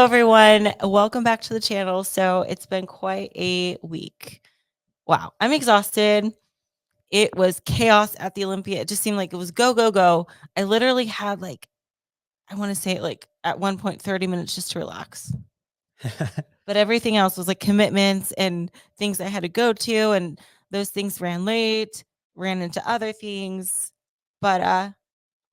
Hello, everyone. Welcome back to the channel. So it's been quite a week. Wow, I'm exhausted. It was chaos at the Olympia. It just seemed like it was go, go, go. I literally had I want to say at one point 30 minutes just to relax. But everything else was like commitments and things I had to go to. And those things ran late, ran into other things. But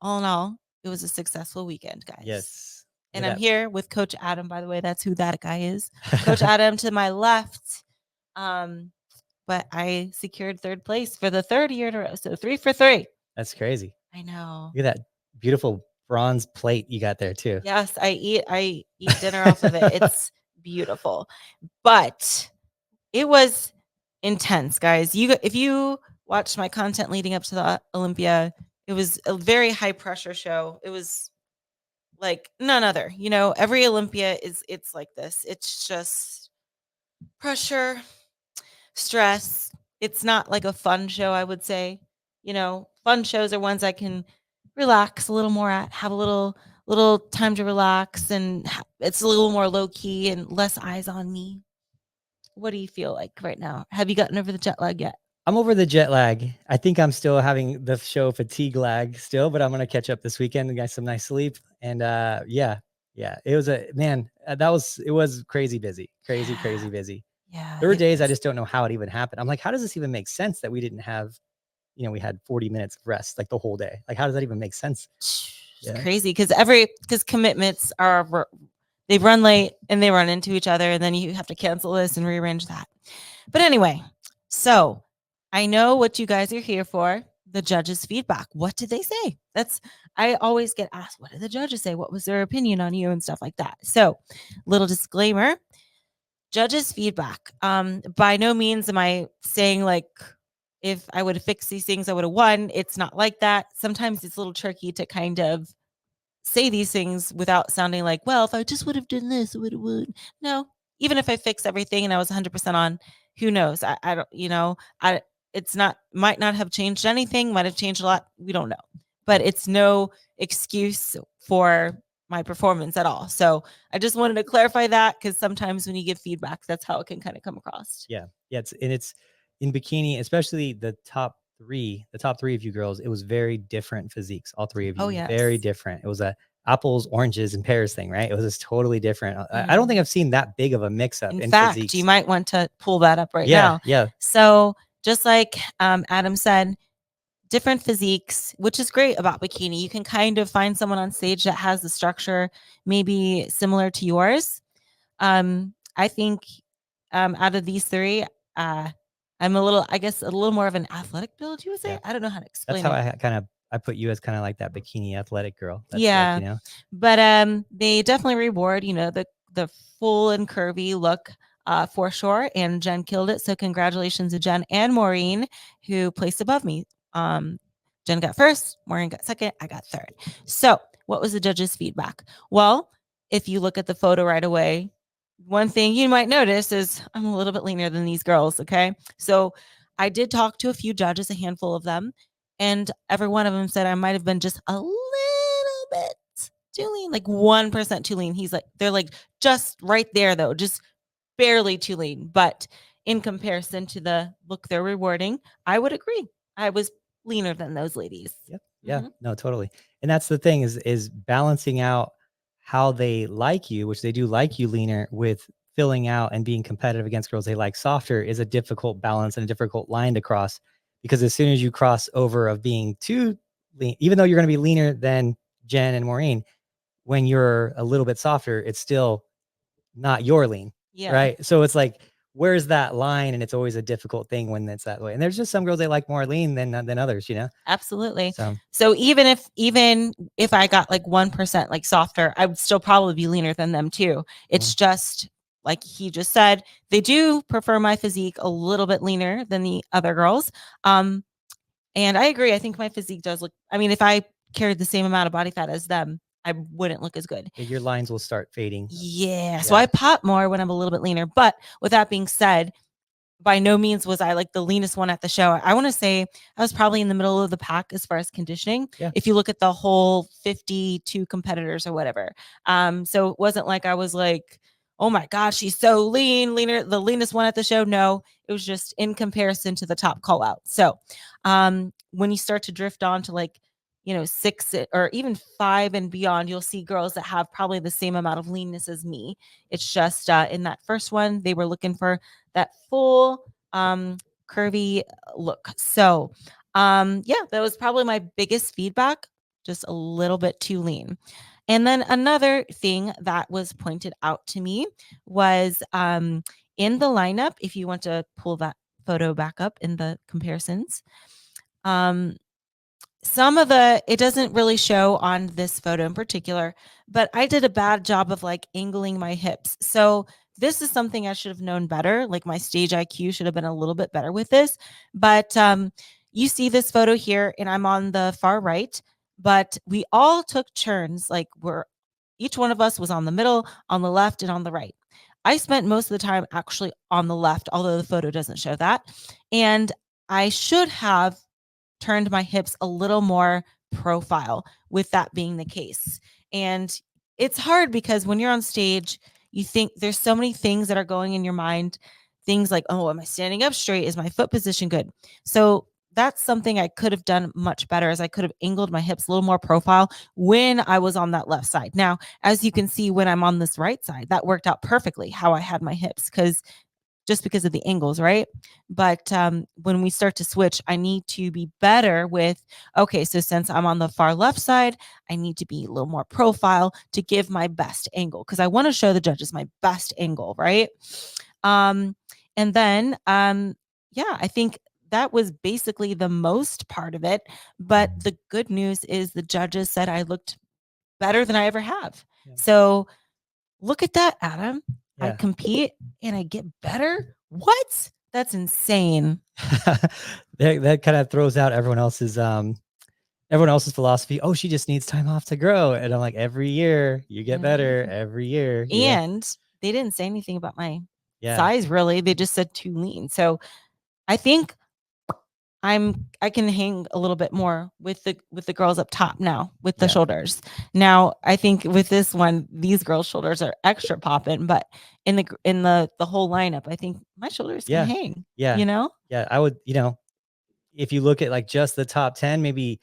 all in all, it was a successful weekend, guys. Yes. And I'm here with Coach Adam, by the way. That's who that guy is. Coach Adam to my left. But I secured third place for the third year in a row. So 3 for 3. That's crazy. I know. Look at that beautiful bronze plate you got there too. Yes, I eat dinner off of it. It's beautiful. But it was intense, guys. If you watched my content leading up to the Olympia, it was a very high pressure show. It was like none other. Every Olympia it's like this. It's just pressure, stress. It's not like a fun show, I would say. Fun shows are ones I can relax a little more at, have a little time to relax, and it's a little more low key and less eyes on me. What do you feel like right now? Have you gotten over the jet lag yet? I'm over the jet lag. I think I'm still having the show fatigue lag still, but I'm gonna catch up this weekend and get some nice sleep. And yeah, it was it was crazy busy, crazy busy. Yeah, There were days I just don't know how it even happened. I'm like, how does this even make sense that we didn't have, we had 40 minutes of rest like the whole day? Like, how does that even make sense? It's crazy because commitments they run late and they run into each other, and then you have to cancel this and rearrange that. But anyway, so I know what you guys are here for, the judges' feedback. What did they say? I always get asked, what did the judges say? What was their opinion on you and stuff like that? So, little disclaimer, judges' feedback. By no means am I saying like if I would have fixed these things, I would have won. It's not like that. Sometimes it's a little tricky to kind of say these things without sounding like, well, if I just would have done this, I would have won. No, even if I fixed everything and I was 100% on, who knows? I don't, might not have changed anything, might have changed a lot. We don't know, but it's no excuse for my performance at all. So I just wanted to clarify that because sometimes when you give feedback, that's how it can kind of come across. Yeah. It's in bikini, especially the top three of you girls. It was very different physiques. All three of you, yes. Very different. It was a apples, oranges, and pears thing, right? It was just totally different. I don't think I've seen that big of a mix up. In fact, physiques. You might want to pull that up right now. Yeah. So just like Adam said, different physiques, which is great about bikini. You can kind of find someone on stage that has the structure maybe similar to yours. I think out of these three, I'm a little more of an athletic build, you would say. Yeah. I don't know how to explain That's how I put you as kind of like that bikini athletic girl. That's yeah. But they definitely reward, the full and curvy look for sure. And Jen killed it. So congratulations to Jen and Maureen, who placed above me. Jen got first, Maureen got second, I got third. So what was the judges' feedback? Well, if you look at the photo right away, one thing you might notice is I'm a little bit leaner than these girls. Okay. So I did talk to a few judges, a handful of them, and every one of them said I might have been just a little bit too lean, like 1% too lean. They're like just right there though, just barely too lean. But in comparison to the look they're rewarding, I would agree. I was leaner than those ladies. Yep. Yeah. No, totally. And that's the thing is balancing out how they like you, which they do like you leaner, with filling out and being competitive against girls they like softer is a difficult balance and a difficult line to cross, because as soon as you cross over of being too lean, even though you're going to be leaner than Jen and Maureen, when you're a little bit softer, it's still not your lean. Yeah. Right. So it's like, where's that line? And it's always a difficult thing when it's that way. And there's just some girls they like more lean than others, Absolutely. So even if I got like 1% like softer, I would still probably be leaner than them too. It's just like he just said, they do prefer my physique a little bit leaner than the other girls. And I agree. I think my physique does look, if I carried the same amount of body fat as them, I wouldn't look as good. Your lines will start fading. Yeah. So I pop more when I'm a little bit leaner. But with that being said, by no means was I like the leanest one at the show. I want to say I was probably in the middle of the pack as far as conditioning. Yeah. If you look at the whole 52 competitors or whatever. So it wasn't like I was like, oh my gosh, she's so leaner, the leanest one at the show. No, it was just in comparison to the top call out. So when you start to drift on to like, 6 or even 5 and beyond, you'll see girls that have probably the same amount of leanness as me. It's just in that first one, they were looking for that full curvy look. So yeah, that was probably my biggest feedback, just a little bit too lean. And then another thing that was pointed out to me was in the lineup, if you want to pull that photo back up in the comparisons, some of it doesn't really show on this photo in particular, but I did a bad job of like angling my hips. So this is something I should have known better. Like my stage IQ should have been a little bit better with this. But you see this photo here, and I'm on the far right, but we all took turns. Like each one of us was on the middle, on the left, and on the right. I spent most of the time actually on the left, although the photo doesn't show that. And I should have turned my hips a little more profile with that being the case. And it's hard because when you're on stage, you think there's so many things that are going in your mind. Things like, oh, am I standing up straight? Is my foot position good? So that's something I could have done much better, as I could have angled my hips a little more profile when I was on that left side. Now, as you can see, when I'm on this right side, that worked out perfectly how I had my hips, just because of the angles, right? But when we start to switch, I need to be better with, okay, so since I'm on the far left side, I need to be a little more profile to give my best angle, because I want to show the judges my best angle, right? And then, yeah, I think that was basically the most part of it. But the good news is the judges said I looked better than I ever have. Yeah. So look at that, Adam. Yeah. I compete and I get better. What? That's insane. that kind of throws out everyone else's philosophy. Oh, she just needs time off to grow. And I'm like, every year you get better every year. And they didn't say anything about my size, really. They just said too lean. So I think I can hang a little bit more with the girls up top now with the shoulders. Now I think with this one, these girls' shoulders are extra popping, but in the whole lineup, I think my shoulders can hang. Yeah. Yeah. I would, if you look at like just the top 10, maybe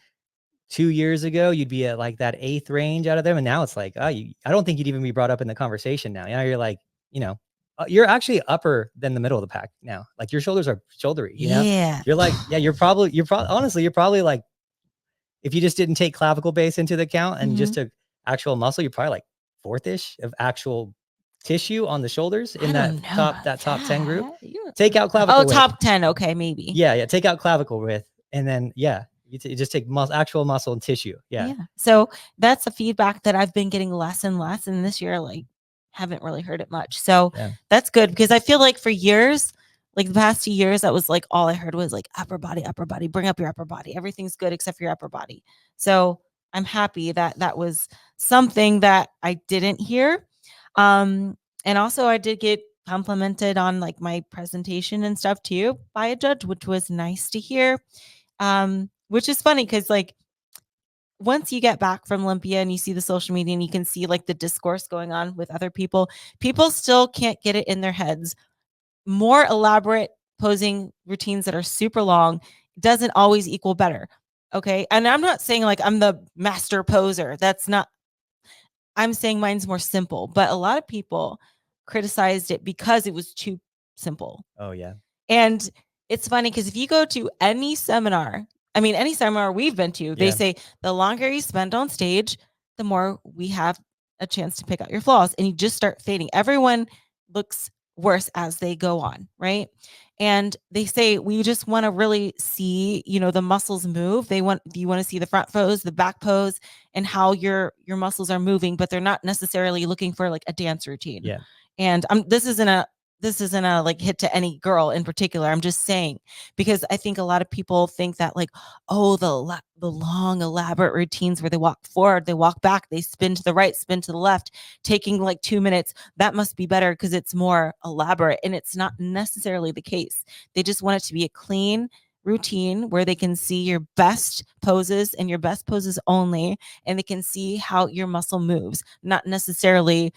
2 years ago, you'd be at like that 8th range out of them. And now it's like, I don't think you'd even be brought up in the conversation now. You're like, you're actually upper than the middle of the pack now. Like your shoulders are shouldery, Yeah. You're like, you're probably honestly, you're probably like, if you just didn't take clavicle base into the count and just took actual muscle, you're probably like 4th-ish of actual tissue on the shoulders in that top 10 group. Take out clavicle width. Top 10. Okay, maybe. Yeah. Take out clavicle width. And then, you just take actual muscle and tissue. Yeah. So that's the feedback that I've been getting less and less. And this year, like, haven't really heard it much. So that's good, because I feel like for years, like the past 2 years, that was like all I heard was like upper body, bring up your upper body. Everything's good except for your upper body. So I'm happy that was something that I didn't hear. And also I did get complimented on like my presentation and stuff too by a judge, which was nice to hear. Which is funny because like once you get back from Olympia and you see the social media and you can see like the discourse going on with other people still can't get it in their heads. More elaborate posing routines that are super long doesn't always equal better. Okay. And I'm not saying like I'm the master poser. That's not, I'm saying mine's more simple, but a lot of people criticized it because it was too simple. Oh yeah. And it's funny because if you go to any seminar we've been to, they say the longer you spend on stage, the more we have a chance to pick out your flaws, and you just start fading. Everyone looks worse as they go on, right? And they say we just want to really see, the muscles move. You want to see the front pose, the back pose, and how your muscles are moving, but they're not necessarily looking for like a dance routine. Yeah. And this isn't this isn't a like hit to any girl in particular. I'm just saying, because I think a lot of people think that like, oh, the long elaborate routines where they walk forward, they walk back, they spin to the right, spin to the left, taking like 2 minutes, that must be better because it's more elaborate. And it's not necessarily the case. They just want it to be a clean routine where they can see your best poses and your best poses only, and they can see how your muscle moves, not necessarily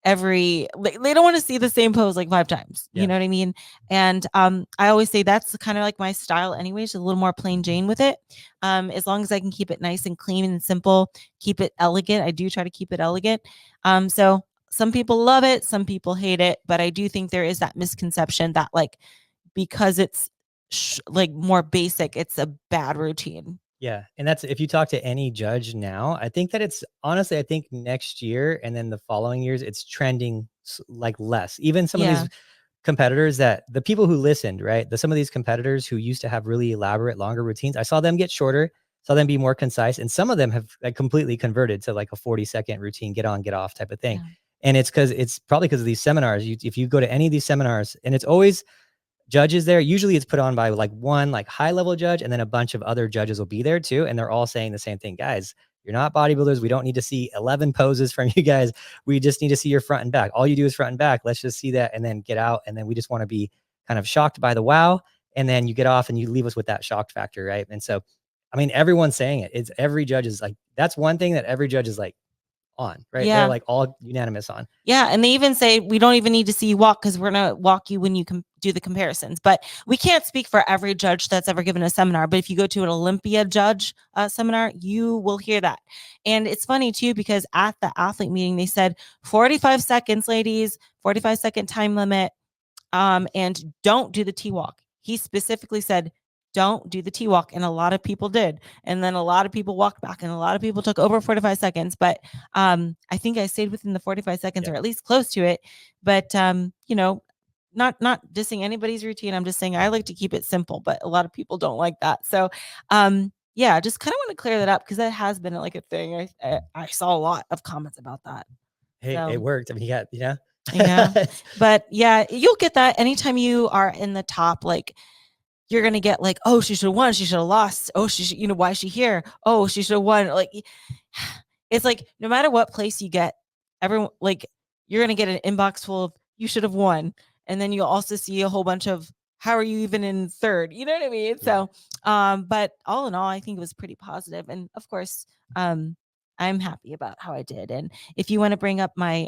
they don't want to see the same pose like 5 times. You Yeah. know what I mean? And I always say that's kind of like my style anyways, a little more plain Jane with it. As long as I can keep it nice and clean and simple, keep it elegant. I do try to keep it elegant. So some people love it, some people hate it, but I do think there is that misconception that like because it's like more basic, it's a bad routine. Yeah. And that's, if you talk to any judge now, I think that it's honestly, I think next year and then the following years, it's trending like less. Even some of these competitors, that the people who listened, right? Some of these competitors who used to have really elaborate, longer routines, I saw them get shorter, saw them be more concise. And some of them have like completely converted to like a 40-second routine, get on, get off type of thing. Yeah. And it's probably because of these seminars. If you go to any of these seminars, and it's always judges there, usually it's put on by like one like high level judge, and then a bunch of other judges will be there too, and they're all saying the same thing. Guys, you're not bodybuilders. We don't need to see 11 poses from you guys. We just need to see your front and back. All you do is front and back. Let's just see that and then get out. And then we just want to be kind of shocked by the wow. And then you get off and you leave us with that shocked factor, right? And so, I mean, everyone's saying it. It's every judge is like, that's one thing that every judge is like on, right? Yeah. They're like all unanimous on. Yeah. And they even say we don't even need to see you walk because we're going to walk you when you can do the comparisons. But we can't speak for every judge that's ever given a seminar. But if you go to an Olympia judge seminar, you will hear that. And it's funny too, because at the athlete meeting, they said 45 seconds, ladies, 45-second time limit. And don't do the T-walk. He specifically said, don't do the T-walk. And a lot of people did. And then a lot of people walked back and a lot of people took over 45 seconds. But I think I stayed within the 45 seconds or at least close to it. But, not dissing anybody's routine. I'm just saying I like to keep it simple, but a lot of people don't like that. So, yeah, just kind of want to clear that up because that has been like a thing. I saw a lot of comments about that. Hey, So, it worked. I mean, yeah. But yeah, you'll get that anytime you are in the top, like you're going to get like, oh, she should have won. She should have lost. Oh, she should, why is she here? Oh, she should have won. Like, it's like, no matter what place you get, everyone, like you're going to get an inbox full of, you should have won. And then you'll also see a whole bunch of, how are you even in third? You know what I mean? Yeah. So, but all in all, I think it was pretty positive. And of course, I'm happy about how I did. And if you want to bring up my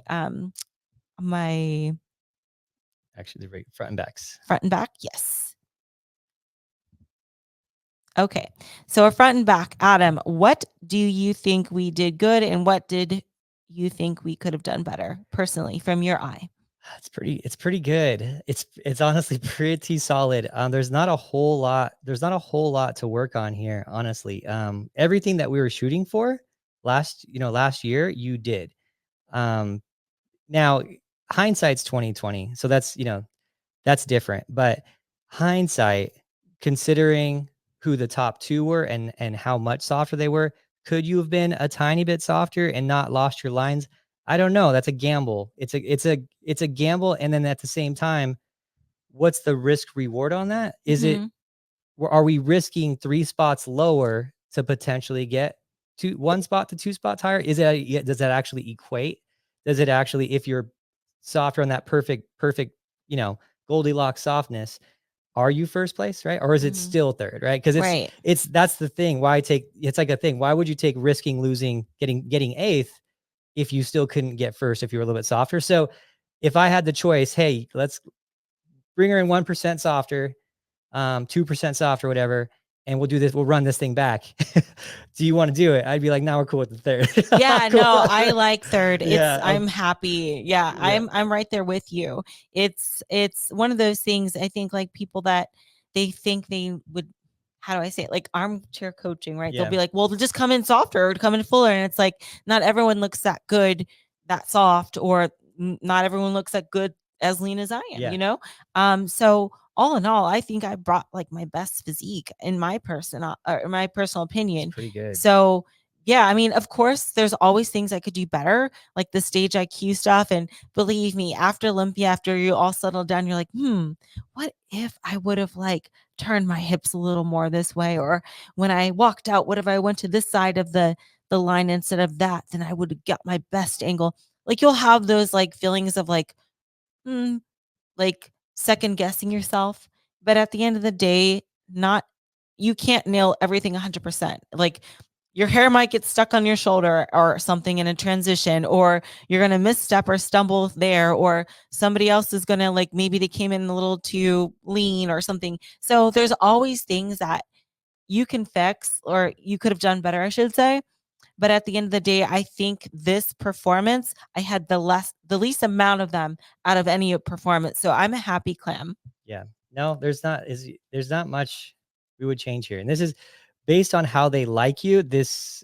actually the front and backs. Front and back, yes. Okay, so a front and back. Adam, what do you think we did good, and what did you think we could have done better, personally, from your eye? It's pretty good. It's honestly pretty solid. There's not a whole lot to work on here, honestly. Everything that we were shooting for last year, you did. Now hindsight's 2020, so that's different. But hindsight, considering who the top two were and how much softer they were, could you have been a tiny bit softer and not lost your lines? I don't know. That's a gamble. It's a gamble. And then at the same time, what's the risk reward on that? Are we risking 3 spots lower to potentially get 1 spot to 2 spots higher? Does that actually equate? Does it actually, if you're softer on that perfect, Goldilocks softness, are you first place, right? Or is it still third, right? Because that's the thing. It's like a thing. Why would you take risking losing, getting eighth if you still couldn't get first if you were a little bit softer? So if I had the choice, hey, let's bring her in 1% softer, 2% soft or whatever, and we'll do this, we'll run this thing back. Do you want to do it? I'd be like, no, we're cool with the third. Yeah, cool. No, I like third. Yeah, I'm happy. Yeah, I'm right there with you. It's one of those things, I think, like people that they think they would, how do I say it? Like armchair coaching, right? Yeah. They'll be like, well, just come in softer or come in fuller. And it's like, not everyone looks that good, that soft, or not everyone looks that good as lean as I am, So all in all, I think I brought like my best physique in my personal opinion. It's pretty good. So yeah, I mean, of course, there's always things I could do better, like the stage IQ stuff. And believe me, after Olympia, after you all settle down, you're like, what if I would have like turned my hips a little more this way? Or when I walked out, what if I went to this side of the line instead of that? Then I would have got my best angle. Like you'll have those like feelings of hmm, like second guessing yourself. But at the end of the day, not you can't nail everything 100%. Like your hair might get stuck on your shoulder or something in a transition, or you're going to misstep or stumble there, or somebody else is going to like maybe they came in a little too lean or something. So there's always things that you can fix or you could have done better, I should say. But at the end of the day, I think this performance, I had the least amount of them out of any performance. So I'm a happy clam. Yeah. No, there's not much we would change here. And this is based on how they like you. This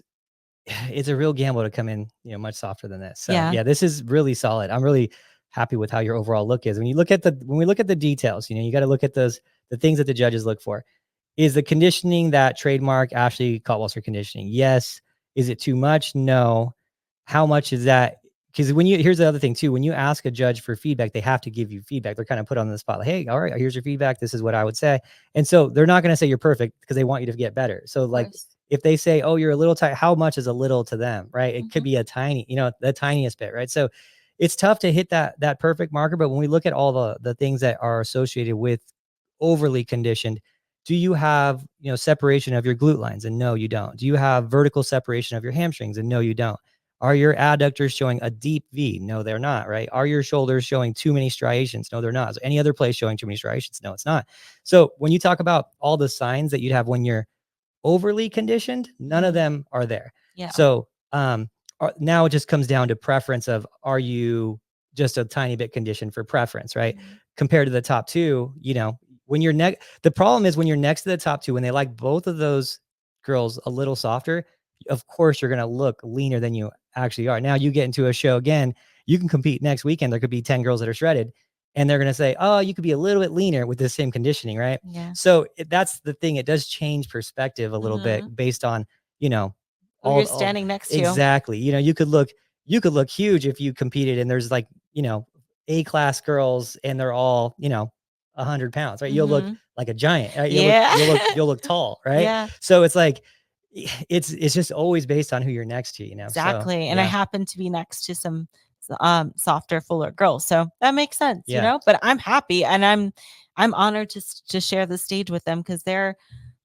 it's a real gamble to come in, much softer than this. So Yeah. yeah, this is really solid. I'm really happy with how your overall look is. When we look at the details, you got to look at the things that the judges look for. Is the conditioning that trademark Ashley Caldwell conditioning? Yes. Is it too much? No. How much is that? Because here's the other thing too, when you ask a judge for feedback, they have to give you feedback. They're kind of put on the spot, like, hey, all right, here's your feedback. This is what I would say. And so they're not going to say you're perfect because they want you to get better. So like, if they say, oh, you're a little tight, how much is a little to them, right? It could be a tiny, the tiniest bit, right? So it's tough to hit that perfect marker. But when we look at all the things that are associated with overly conditioned, do you have, separation of your glute lines? And no, you don't. Do you have vertical separation of your hamstrings? And no, you don't. Are your adductors showing a deep V? No, they're not, right? Are your shoulders showing too many striations? No, they're not. Is any other place showing too many striations? No, it's not. So when you talk about all the signs that you'd have when you're overly conditioned, none of them are there. Yeah. So now it just comes down to preference of, are you just a tiny bit conditioned for preference, right? Compared to the top two, when you're the problem is when you're next to the top two, when they like both of those girls a little softer, of course you're going to look leaner than you actually are. Now you get into a show again, you can compete next weekend. There could be 10 girls that are shredded and they're going to say, oh, you could be a little bit leaner with the same conditioning, right? Yeah. So that's the thing. It does change perspective a little bit based on, all you're standing next to. Exactly. You could look huge if you competed and there's like, A-class girls and they're all, 100 pounds, right? You'll look like a giant, right? You'll look tall, right? Yeah. So it's like, it's just always based on who you're next to, Exactly. So, and I happen to be next to some softer, fuller girls. So that makes sense, but I'm happy and I'm honored to share the stage with them because they're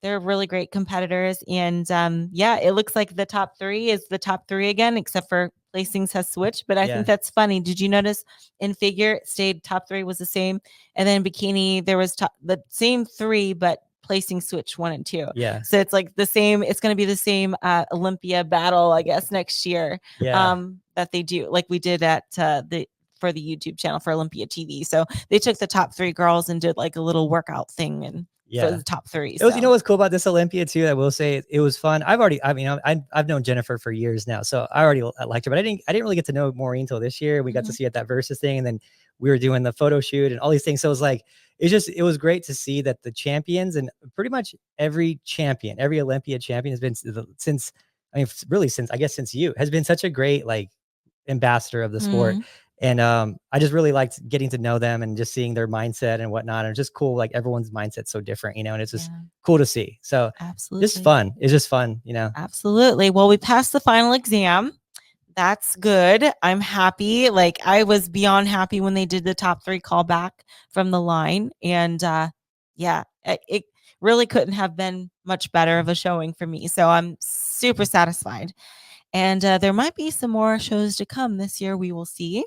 really great competitors. And it looks like the top three is the top three again, except for placings has switched. But I think that's funny. Did you notice in figure it stayed top three was the same, and then bikini there was the same three, but placing switch 1 and 2. Yeah. So it's like the same, it's going to be the same Olympia battle, I guess, next year. That they do like we did at for the YouTube channel for Olympia TV. So they took the top 3 girls and did like a little workout thing and for the top 3. It was, what's cool about this Olympia too, I will say it was fun. I've known Jennifer for years now, so I already liked her, but I didn't really get to know Maureen until this year. We got to see at that Versus thing, and then we were doing the photo shoot and all these things. So it was like, it was great to see that the champions and pretty much every Olympia champion has been since you has been such a great like ambassador of the sport. And I just really liked getting to know them and just seeing their mindset and whatnot. And it's just cool. Like everyone's mindset's so different, and it's just cool to see. So absolutely, just fun. It's just fun, Absolutely. Well, we passed the final exam. That's good. I'm happy. Like I was beyond happy when they did the top 3 callback from the line. And it really couldn't have been much better of a showing for me. So I'm super satisfied. And there might be some more shows to come this year. We will see.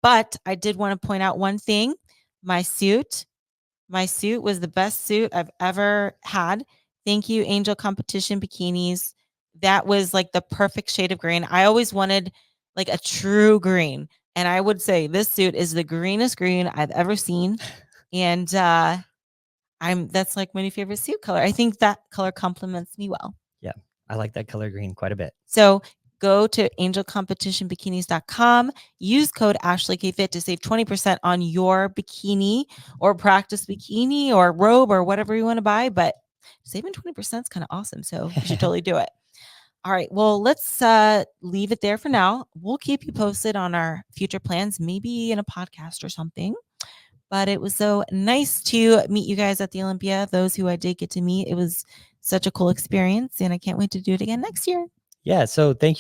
But I did want to point out one thing. My suit was the best suit I've ever had. Thank you, Angel Competition Bikinis. That was like the perfect shade of green. I always wanted like a true green. And I would say this suit is the greenest green I've ever seen. And that's like my favorite suit color. I think that color complements me well. Yeah, I like that color green quite a bit. So go to angelcompetitionbikinis.com. Use code AshleyKFit to save 20% on your bikini or practice bikini or robe or whatever you want to buy. But saving 20% is kind of awesome. So you should totally do it. All right. Well, let's leave it there for now. We'll keep you posted on our future plans, maybe in a podcast or something. But it was so nice to meet you guys at the Olympia. Those who I did get to meet, it was such a cool experience, and I can't wait to do it again next year. Yeah. So thank you